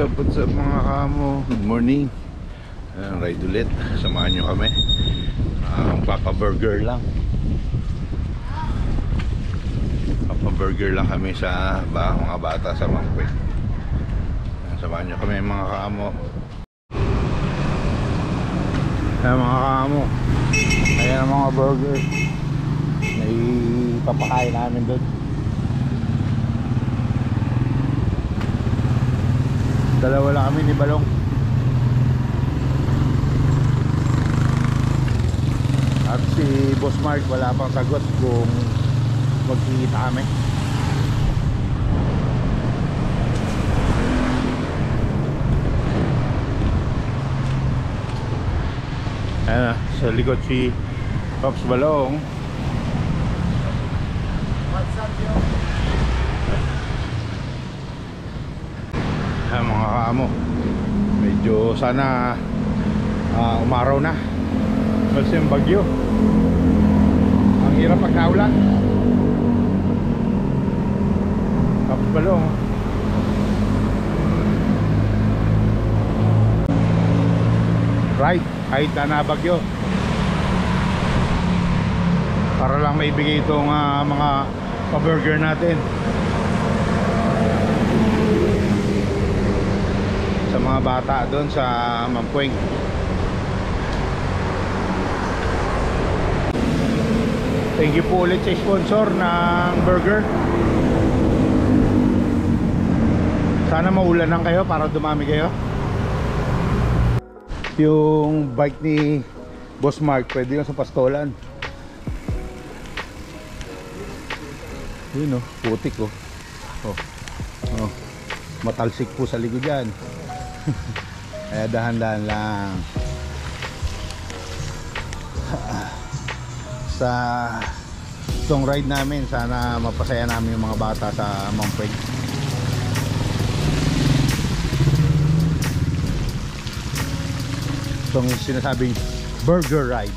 what's up mga kamo? Good morning. Ride ulit. Samahan nyo kami. Papa-burger lang. Papa-burger lang kami sa mga bata sa Mangpwek. Samahan nyo kami mga kamo. Mga kamo, ayan ang mga burger na ipapakain namin doon. Dalawa lang kami ni Balong. At si Boss Mark wala pang sagot kung magkikita kami. Ayan na, sa likod si Pops Balong. What's up, yo? Mga kaamo, medyo sana umaraw na kasi yung bagyo ang hirap pagkaulan. Tapos Balong, right, kahit na bagyo para lang maibigay itong mga pa-burger natin sa mga bata doon sa Mangpwek. Thank you po ulit sa sponsor ng burger. Sana maulanan kayo para dumami kayo. Yung bike ni Boss Mark pwede yung sa pastolan. Yun oh, putik oh. Oh. Matalsik po sa likod yan. Kaya dahan-dahan lang. Sa itong ride namin, sana mapasaya namin yung mga bata sa Mangpwek. Itong sinasabing burger ride.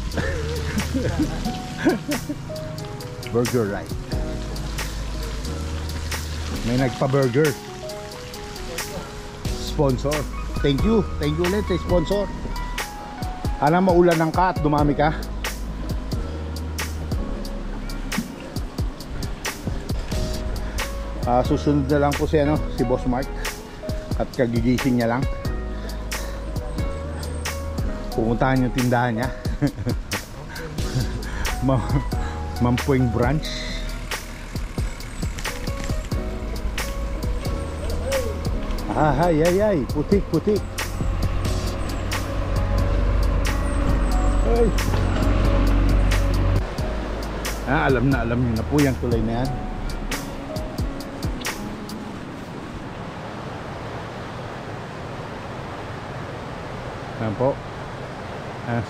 Burger ride. May nagpa-burger sponsor. Thank you ulit sa sponsor. Sana maulan ng ka at dumami ka. Susunod na lang po si Boss Mark at kagigising niya lang. Pupuntahan yung tindahan niya. Mangpwek branch. Ay, putik. Ay. Alam nyo na po yung tulay na yan. Ayan po.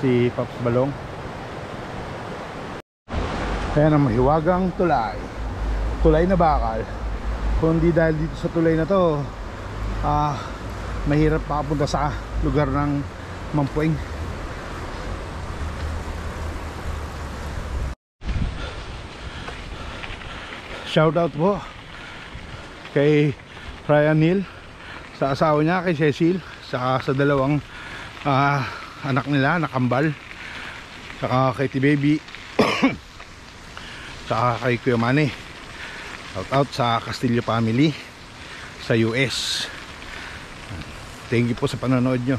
Si Pops Balong. Ayan ang mahiwagang tulay. Tulay na bakal. Kung hindi dahil dito sa tulay na to, mahirap makapunta sa lugar ng Mangpwek. Shoutout po kay Ryan Hill, sa asawa niya, kay Cecil, sa dalawang anak nila na kambal, saka kay T-Baby saka kay Kuya Manny. Shoutout sa Castillo family sa US. Thank you po sa panonood nyo.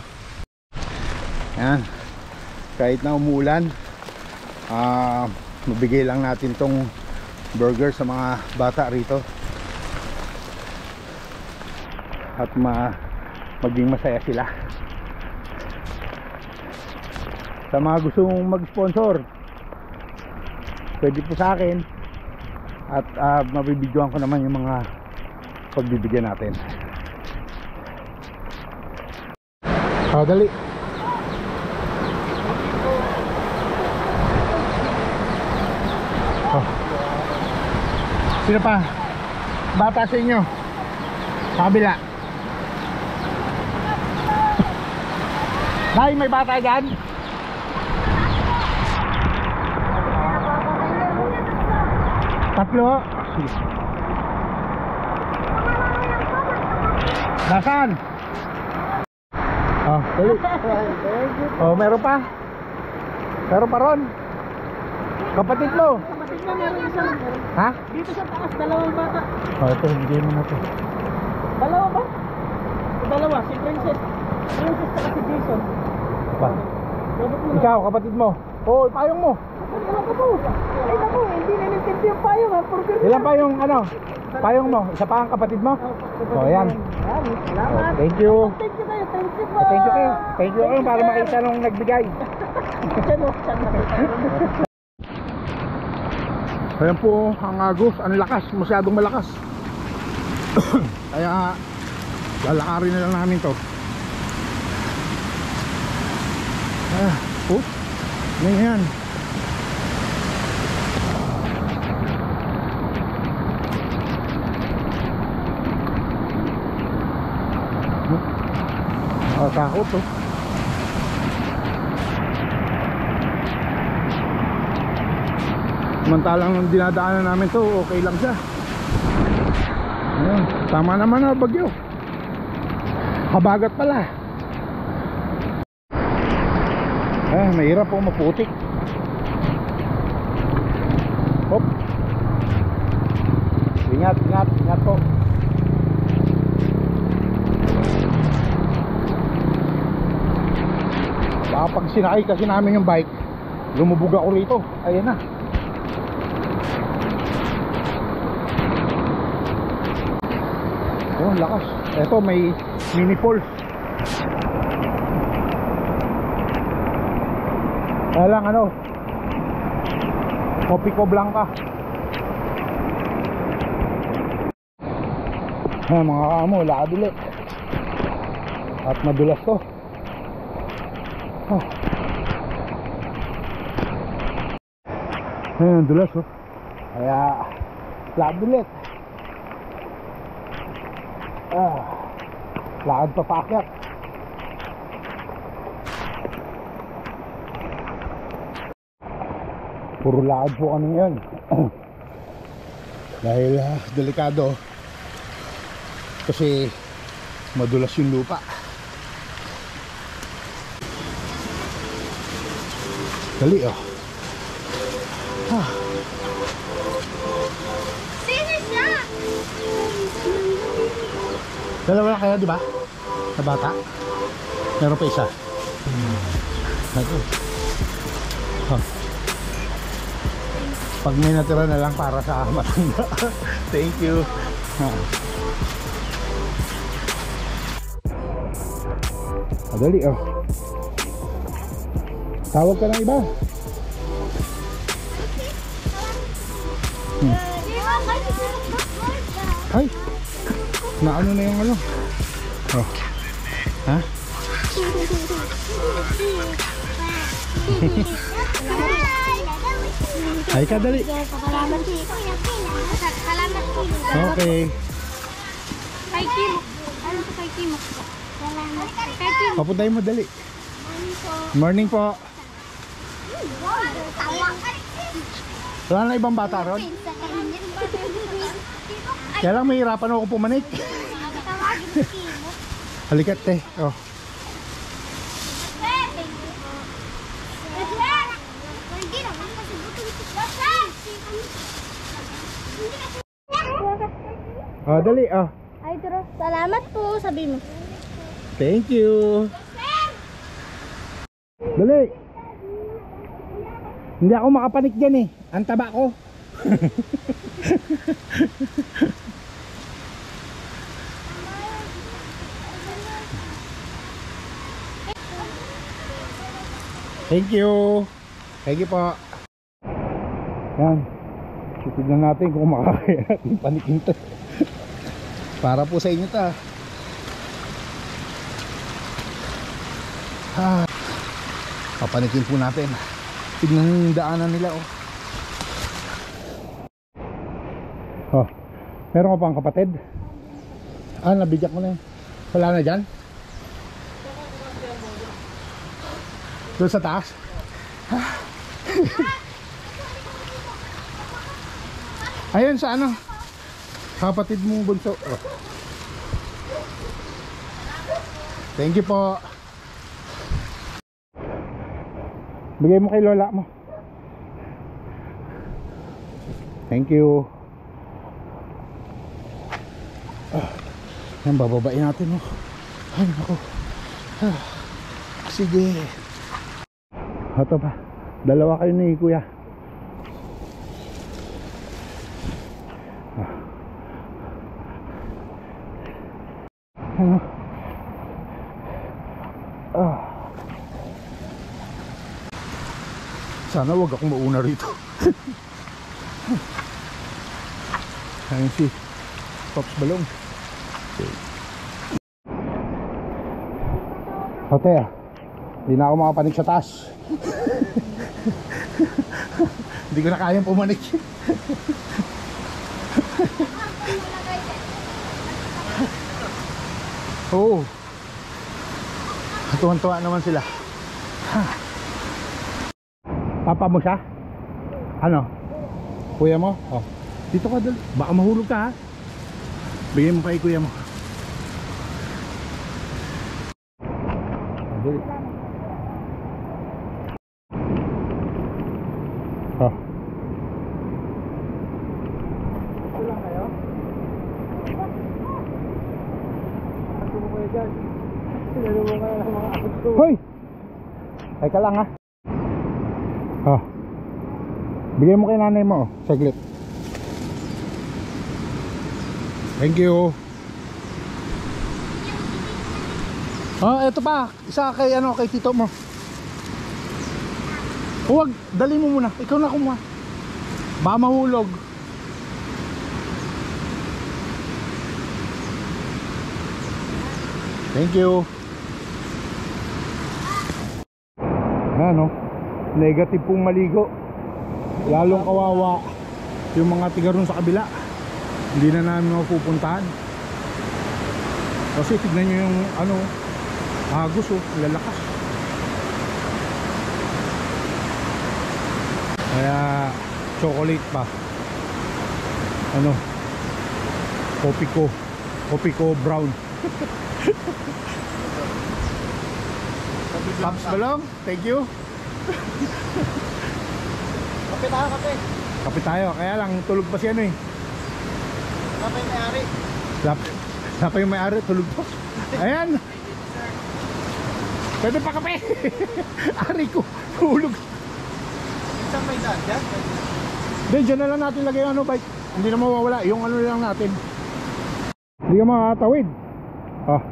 Yan, kahit na umuulan, mabigay lang natin tong burger sa mga bata rito at maging masaya sila. Sa mga gusto mong mag-sponsor, pwede po sa akin at mabibidyoan ko naman yung mga pagbibigyan natin. Dali. Sino pa? Bata sa inyo? Sa kabila. Nay, may bata dyan? Tatlo? Nasaan? Oh, dali. Oh, meron pa. Meron pa ron. Kapatid mo. Kapatid na meron isang. Ha? Dito sa taas, dalawang bata. Oh, ito, hindi mo na to. Dalawa ba? Dalawa, si Princess. Princess at si Jason. Pa. Robot mo na. Ikaw, kapatid mo. Oh, payong mo. Ay, naku, hindi nanintindihan yung payong ha. Ilan pa yung ano? Payong mo. Isa pa ang kapatid mo? Oh, yan. Salamat. Oh, thank you. Thank you kayo, thank you po. Thank you kayo. Thank you kayo para makita nung nagbigay. Ayan po ang agos. Ang lakas, masyadong malakas. Kaya lalakarin na lang namin to. Oh, yan. Takot to. Samantalang dinadaanan namin to, okay lang siya. Ayan, tama naman na bagyo. Habagat pala. Mahirap po maputik. Hop. Ingat, ingat, ingat po. Baka pag sinakay kasi namin yung bike, lumubog ako rito. Ayan na. Oh, lakas. Ito may mini falls. Kaya lang ano, Copico Blanca. Mga kamo, lakad ulit. At madulas to. Ayan, dulas oh. Kaya lakad ulit. Lakad pa paakyat. Puro lakad po kami ngayon. Dahil delikado. Kasi madulas yung lupa. Dali oh. Sino siya? Dalawa lang kaya, di ba? Sa bata. Meron pa isa. Ito. Pag may natira na lang para sa matanda. Thank you. Madali oh. Tawag ka ng iba. Ay, naano na yung ano. Oh. Ha? Ay ka, dali. Salamat po. Salamat po. Okay. Kay Kim. Ano po kay Kim? Salamat. Kay Kim. Papuntahin mo, dali. Morning po. Wala na ibang bata ron? Kaya lang mahirapan ako pumanik. Halikat te. Oh. Oh, dali. Oh. Ay, Dros. Salamat po, sabi mo. Thank you. Dali. Hindi ako makapanik dyan eh. Ang taba ko. Thank you. Thank you po. Yan. Titignan natin kung makakaya natin panikin to. Para po sa inyo ta. Papanikin po natin. Tignan yung daanan nila oh. Oh, meron ka pang kapatid? Nabigyak mo na yun. Wala na dyan? Doon sa taas? Ayun sa ano? Kapatid mong bunso oh. Thank you po. Bigay mo kay lola mo. Thank you. Yan, bababain natin, oh. Ay, naku. Sige. Ito pa. Dalawa kayo ni kuya. Ano? Sana wag akong mauna rito. Ayun si Pops Balong. Hotel, hindi na ako makapanik sa taas. Hindi ko na kayang pumanik. Oo. Tuwan-tuwa naman sila. Papa mo siya? Ano? Kuya mo? Oh. Dito ka dali. Baka mahulog ka, ha? Bigyan mo kay kuya mo. Dali. Oh. Kulang kayo? Ako mo kayo dyan. Sinalubong ka na ng mga akot ko. Hoy! Teka lang, ha? Oh. Bigyan mo kay nanay mo, oh. Saglit. Thank you. Oh, eto pa. Isa kay ano, kay tito mo. Huwag, dali mo muna. Ikaw na kumuha. Baka mahulog. Thank you. Ano? Negative pong maligo. Lalong kawawa yung mga tiga ron sa kabila. Hindi na namin mapupuntahan. Kasi tignan nyo yung ano, agos, oh, lalakas. Kaya chocolate pa. Ano, Kopiko brown. Pops Balong, thank you. Kape tayo, kape. Kape tayo, kaya lang tulog pa siya, ano eh. Kape yung may-ari. Sapa yung may-ari, tulog pa. Ayan. Pwede pa kape. Ari ko, tulog. Isang may daan dyan. Then dyan na lang natin lagay yung ano, bike. Hindi na mawawala, yung ano lang natin. Hindi ka makakatawid. Ah.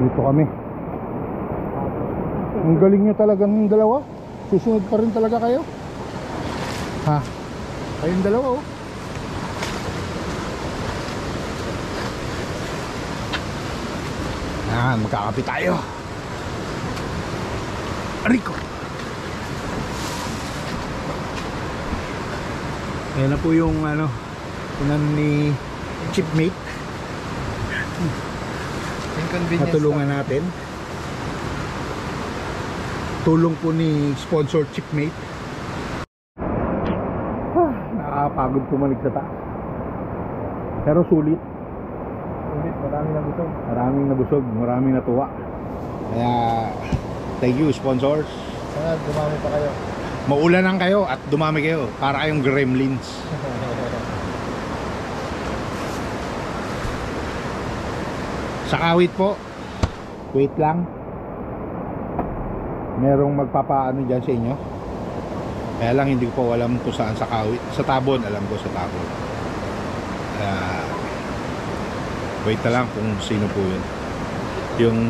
Dito kami. Ang galing nyo talagang dalawa. Susunod pa rin talaga kayo. Ha? Kayong dalawa, oh. Yan, magkakape tayo. Rico. Yan na po yung ano, unan ni chipmate. Natulungan natin. Tulong po ni sponsor chipmate. Nakakapagod pumalig sa taas. Pero sulit. Maraming nabusog. Maraming nabusog, maraming natuwa. Kaya thank you sponsors. Sana dumami pa kayo. Maulanan kayo at dumami kayo para kayong gremlins. Sa kawit po. Wait lang. Merong magpapaano dyan sa inyo. Kaya lang hindi ko po alam kung saan sa kawit. Sa Tabon, alam ko sa Tabon. Wait na lang kung sino po yun. Yung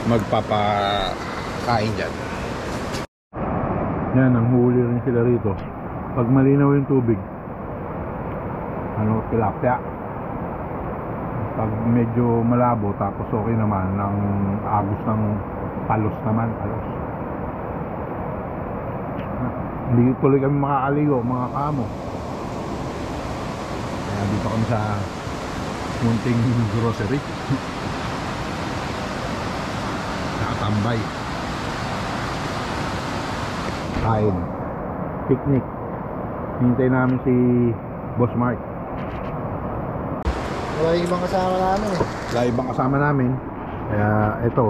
magpapakain dyan. Yan, ang huli rin sila rito. Pag malinaw yung tubig, ano, tilapia. Pag medyo malabo, tapos okay naman, ng agos ng palos naman, palos. Hindi tuloy kami makakaligo, mga kamo. Kaya dito kami sa munting grocery. Nakatambay. Kain. Picnic. Hintay namin si Boss Mark. Wala yung ibang kasama namin eh. Dahil ibang kasama namin, Kaya ito,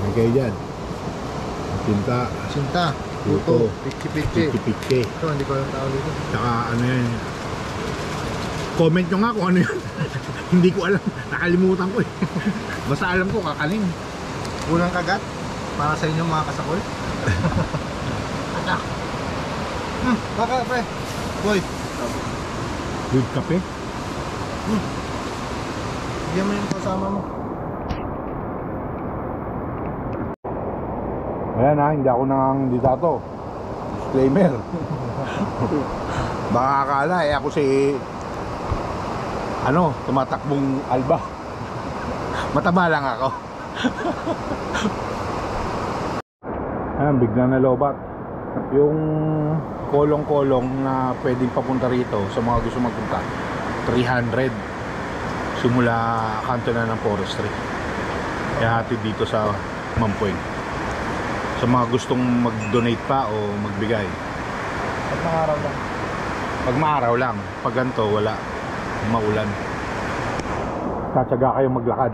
may kayo dyan. Sinta, Sinta, puto, puto, pitsi-pitsi. pitsi. Ito, hindi ko lang tao dito. Tsaka ano yan. Comment nyo nga kung ano yun. Hindi ko alam, nakalimutan ko eh. Basta alam ko kakanin. Unang kagat, para sa inyo mga kasakol. Baka, pre. Boy, With kape. bigyan mo yung kasama mo. Ayan ha, hindi ako nangangandidato. Disclaimer. Baka akala eh ako si tumatakbong Alba. Mataba lang ako. Ayan, bigla na lobat. Yung kolong-kolong na pwedeng papunta rito sa mga gusto magpunta, 300 simula kanto na ng forestry. Kaya hatid dito sa Mampueng. Sa mga gustong mag-donate pa o magbigay. At nangaraw lang. Pag maaraw lang, pag ganito wala, maulan. Tatsaga kayong maglakad.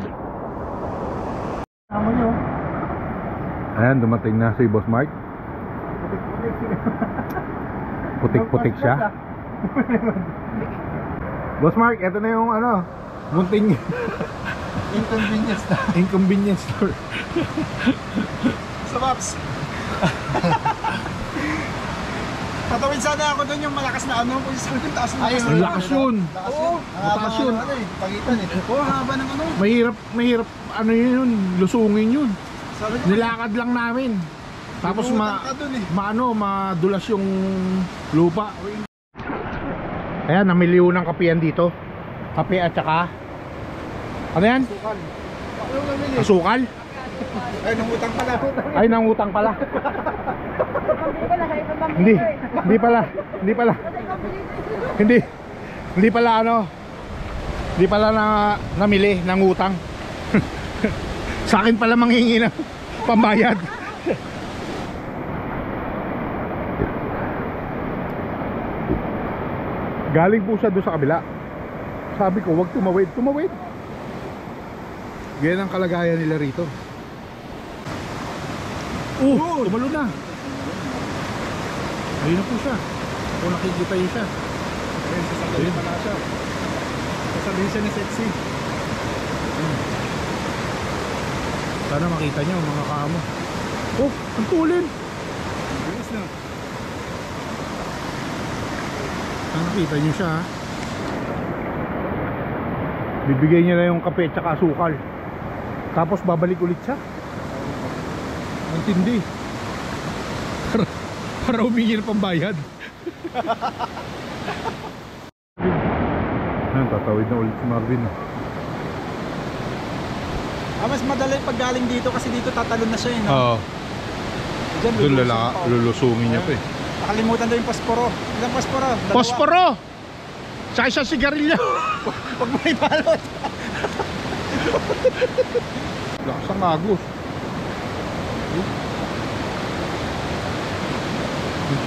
Amo nyo. Ayan, dumating na si Boss Mark. Putik-putik siya. Boss Mark, eto na yung munting Inconvenience na. inconvenience store. Sa Maps. Tatawid sana ako doon yung malakas na kung saan yung taas ng lakas. Ang lakas yun. Oo, mataas yun. Pagitan eh. Oo, haba ng Mahirap yun, lusungin yun. Sabi ko, Nilakad lang namin. Tapos Lumutan ka dun eh. madulas yung lupa. Ayan, namili ko ng kape yan dito. Kape at saka ano yan? Sukal. Ano namin eh? Asukal? Ay, nangutang pala. Ay, nangutang pala. Hindi pala. Hindi pala namili ng utang. Sa akin pala manghingi ng pambayad. Galing po siya doon sa kabila. Sabi ko, wag tumawid. Ganyan ang kalagayan nila rito. Tumalo na. Ayun na po siya. Kung nakikita yun siya. Ayun, sasabihin pala siya. Sasabihin siya ni Sexy. Sana makita niyo mga kaamo. Ang tulin. Bilis na. Sana nakita niyo siya ha. Bibigay niya na yung kape at saka asukal. Tapos babalik ulit siya. Ang tindi. Para humingi ng pambayad. Tatawid na ulit si Marvin. Mas madali pag galing dito kasi dito tatalon na siya eh. No? Oo. Diyan, Doon lulusong pa. lulusungin niya pa eh. Nakalimutan daw yung posporo. Ilang posporo? Dalawa. Posporo! Tsaka isang sigarilyo. Pag may balot. Lakas ang agos.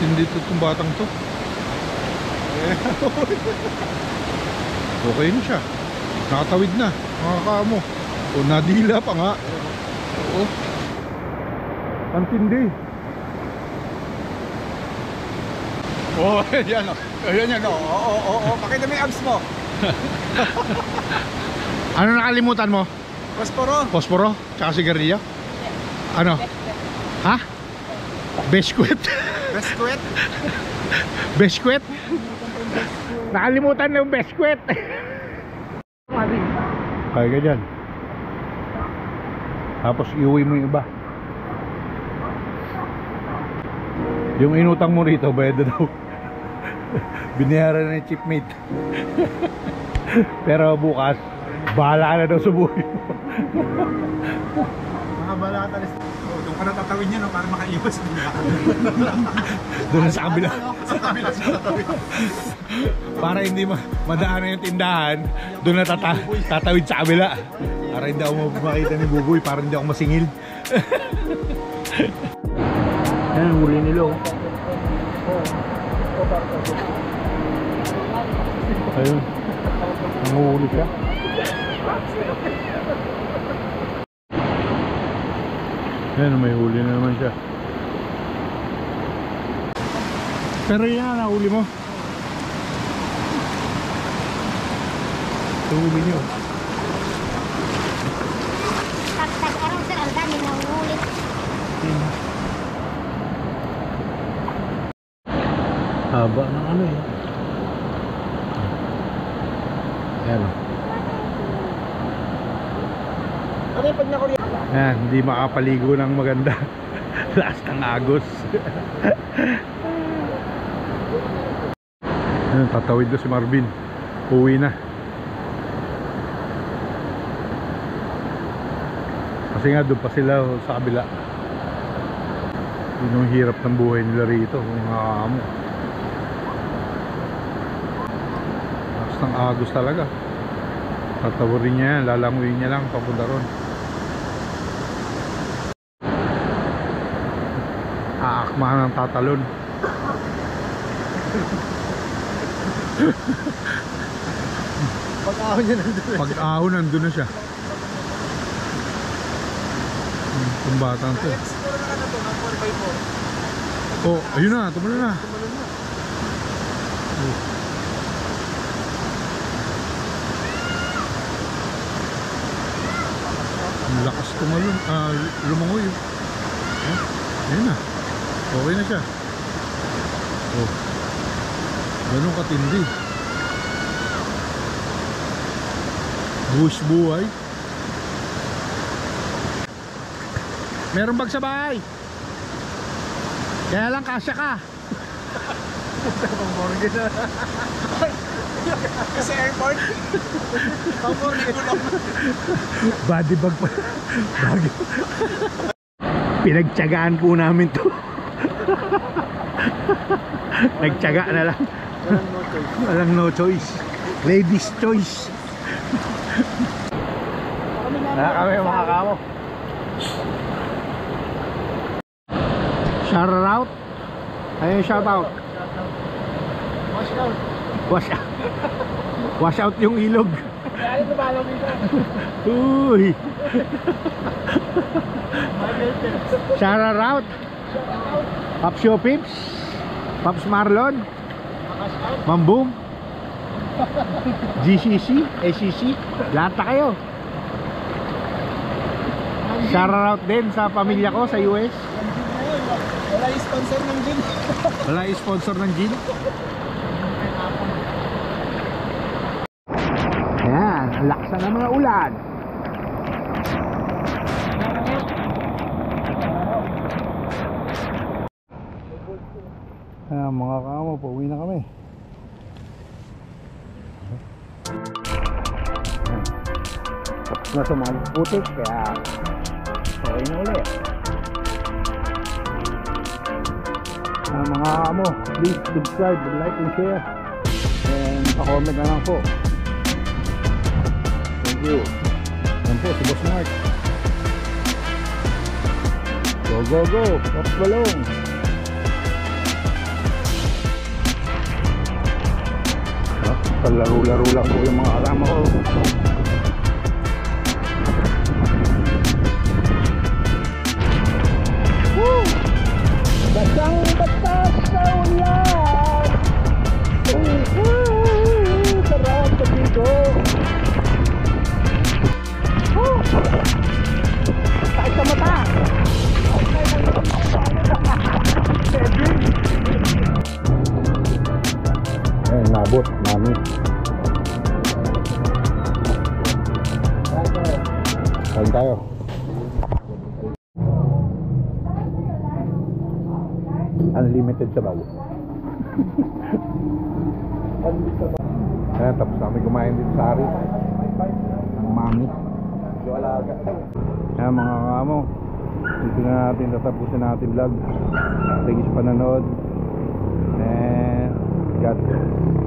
Hindi ito itong batang to. Okay na siya. Nakatawid na. Mga kaamo. Nadila pa nga. Oo. Ang tindi. Yan o. Yan o. Oo. Pakita mo yung abs mo. Ano nakalimutan mo? Posporo. Posporo? Tsaka sigarilyo? Ano? Ha? Beskwet? Resquet. Beskwet? Nakalimutan na yung beskwet. Kaya ganyan. Tapos iuwi mo yung iba. Yung inutang mo rito, bayad na daw. Binayaran na yung chipmate. Pero bukas, bahala na daw sa buhay mo. Mga balatalis. Doon ka natatawid niya no, para makaiwas. Doon sa kabila. Sa kabila siya tatawid. Para hindi madaanan yung tindahan, doon na tatawid sa kabila. Para hindi ako makita ni Buboy, para hindi ako masingil. Ayan, huli nila oh. Ayun, nanguhuli siya. Ayan, may huli na naman siya. Pero yun na, nahuli mo. Huli nyo. Tag-araw sir, ang dami na ulit. Haba ng ano eh. Ayan. Ano yung pag nakuryente? Ayan, hindi makapaligo ng maganda. Last ng Agos. Ayan, tatawid na si Marvin. Uwi na. Kasi nga doon pa sila sa kabila. Yun yung hirap ng buhay nila rito, mga amo. Last ng Agos talaga. Tatawarin niya yan, lalanguin niya lang papunta ron. Aakmahan ng tatalon. Pag-ahon niya nandun. Pag-ahon nandun na siya. Itong batang to. Siguro na ano to, ng 4x4. Oh, ayun na, tumalo na. Oh. Ang lakas tumalon, lumangoy. Ayun na. Okay na siya. Oh. Ganun katindi. Bush buhay. Meron bag sa bahay. Kaya lang kasya ka. Pang-mortgage na. Kasi airport. Pang-mortgage ko lang. Body bag pa. Bag. Pinagtyagaan po namin to. Nagtyaga na lang. Walang no choice. Ladies choice. Kami mga kamo. Shout out. Ayun, shout out. Wash out. Wash out. Wash out yung ilog. Kaya ito balaw dito. Uy. Shout out. Pops Yo Pips. Pops Marlon. Mambum. GCC, ACC, lahat na kayo. Shout out din sa pamilya ko sa US. Wala yung sponsor ng gin. Wala yung sponsor ng gin. Ayan, ang lakas na ng mga ulan. Ayan mga kamo, pauwi na kami. Tapos na sa mga putik, kaya okay na ulit. Mga kamo, please subscribe, like and share, and pa-comment na lang po. Thank you. Yan po si Boss Mark. Go go go, Pops Balong. Laro-laro lang po yung mga kasama ko. Woo! Basang-batas sa ulan. Sarap sa dito. Sakit sa mata. Ayun, nabot, mami. Kain tayo. Unlimited sabaw. Ayan, tapos kami kumain dito sa Ari ng mami. Ayan mga kamo, dito na natin tatapusin natin vlog. Thank you sa panonood, and God bless.